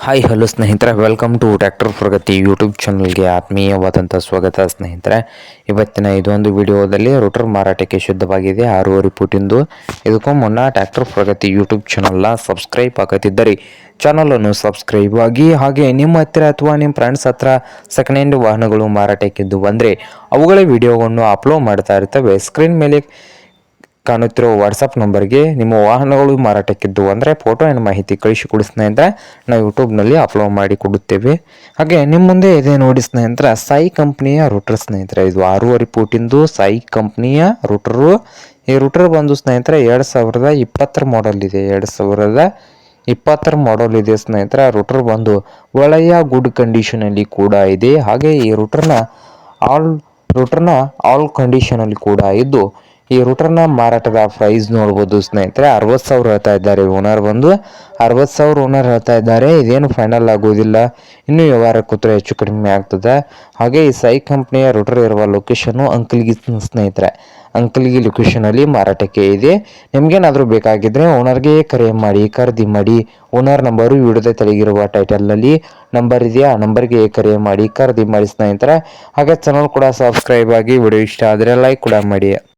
Hi hello ಸ್ನೇಹಿತರೆ, welcome to tractor Pragati YouTube ಚಾನಲ್ಗೆ ಆತ್ಮೀಯವಾದಂಥ ಸ್ವಾಗತ ಸ್ನೇಹಿತರೆ. ಇವತ್ತಿನ ಇದೊಂದು ವಿಡಿಯೋದಲ್ಲಿ ರೂಟರ್ ಮಾರಾಟಕ್ಕೆ ಶುದ್ಧವಾಗಿದೆ 6.5 ಫೂಟಿಂದು. ಇದಕ್ಕೂ ಮುನ್ನ ಟ್ರ್ಯಾಕ್ಟರ್ ಪ್ರಗತಿ ಯೂಟ್ಯೂಬ್ ಚಾನಲ್ನ ಸಬ್ಸ್ಕ್ರೈಬ್ ಆಗತ್ತಿದ್ದರೆ ಚಾನಲನ್ನು ಸಬ್ಸ್ಕ್ರೈಬ್ ಆಗಿ, ಹಾಗೆ ನಿಮ್ಮ ಹತ್ತಿರ ಅಥವಾ ನಿಮ್ಮ ಫ್ರೆಂಡ್ಸ್ ಹತ್ರ ಸೆಕೆಂಡ್ ಹ್ಯಾಂಡ್ ವಾಹನಗಳು ಮಾರಾಟಕ್ಕಿದ್ದು ಬಂದರೆ ಅವುಗಳ ವಿಡಿಯೋವನ್ನು ಅಪ್ಲೋಡ್ ಮಾಡ್ತಾ ಇರ್ತವೆ. ಸ್ಕ್ರೀನ್ ಮೇಲೆ ಕಾಣುತ್ತಿರುವ ವಾಟ್ಸಪ್ ನಂಬರ್ಗೆ ನಿಮ್ಮ ವಾಹನಗಳು ಮಾರಾಟಕ್ಕಿದ್ದು ಅಂದರೆ ಫೋಟೋ ಏನು ಮಾಹಿತಿ ಕಳಿಸಿಕೊಡಿ ಸ್ನೇಹಿತರೆ, ನಾವು ಯೂಟ್ಯೂಬ್ನಲ್ಲಿ ಅಪ್ಲೋಡ್ ಮಾಡಿ ಕೊಡುತ್ತೇವೆ. ಹಾಗೆ ನಿಮ್ಮ ಮುಂದೆ ಇದೆ ನೋಡಿ ಸ್ನೇಹಿತರೆ, ಸಾಯಿ ಕಂಪ್ನಿಯ ರೂಟರ್ ಸ್ನೇಹಿತರೆ. ಇದು 6.5 ಫೂಟಿಂದು ಸಾಯಿ ಕಂಪ್ನಿಯ ರೂಟರು. ಈ ರೂಟರ್ ಬಂದು ಸ್ನೇಹಿತರೆ 2020 ಮಾಡೆಲ್ ಇದೆ. 2020 ಮಾಡೆಲ್ ಇದೆ ಸ್ನೇಹಿತರೆ. ರೂಟರ್ ಬಂದು ಒಳ್ಳೆಯ ಗುಡ್ ಕಂಡೀಷನಲ್ಲಿ ಕೂಡ ಇದೆ. ಹಾಗೆ ಈ ರೂಟರ್ನ ಆಲ್ ಕಂಡೀಷನಲ್ಲಿ ಕೂಡ ಇದ್ದು, ಈ ರೂಟರ್ನ ಮಾರಾಟದ ಪ್ರೈಸ್ ನೋಡ್ಬೋದು ಸ್ನೇಹಿತರೆ. 60,000 ಹೇಳ್ತಾ ಇದ್ದಾರೆ ಓನರ್ ಬಂದು. 60,000 ಓನರ್ ಹೇಳ್ತಾ ಇದ್ದಾರೆ. ಇದೇನು ಫೈನಲ್ ಆಗೋದಿಲ್ಲ, ಇನ್ನೂ ವ್ಯವಹಾರ ಕೂತ್ರೆ ಹೆಚ್ಚು ಕಡಿಮೆ ಆಗ್ತದೆ. ಹಾಗೆ ಈ ಸಾಯಿ ಕಂಪ್ನಿಯ ರೂಟರ್ ಇರುವ ಲೊಕೇಶನ್ನು ಅಂಕಲ್ಗಿ ಸ್ನೇಹಿತರೆ. ಅಂಕಲ್ಗಿ ಲೊಕೇಶನಲ್ಲಿ ಮಾರಾಟಕ್ಕೆ ಇದೆ. ನಿಮ್ಗೇನಾದರೂ ಬೇಕಾಗಿದ್ದರೆ ಓನರ್ಗೆ ಕರೆ ಮಾಡಿ, ಖರೀದಿ ಮಾಡಿ. ಓನರ್ ನಂಬರು ವಿಡಿಯೋದ ತೆಳಗಿರುವ ಟೈಟಲ್ನಲ್ಲಿ ನಂಬರ್ ಇದೆಯಾ, ಆ ನಂಬರ್ಗೆ ಕರೆ ಮಾಡಿ ಖರೀದಿ ಮಾಡಿ ಸ್ನೇಹಿತರೆ. ಹಾಗೆ ಚಾನಲ್ ಕೂಡ ಸಬ್ಸ್ಕ್ರೈಬ್ ಆಗಿ, ವಿಡಿಯೋ ಇಷ್ಟ ಆದರೆ ಲೈಕ್ ಕೂಡ ಮಾಡಿ.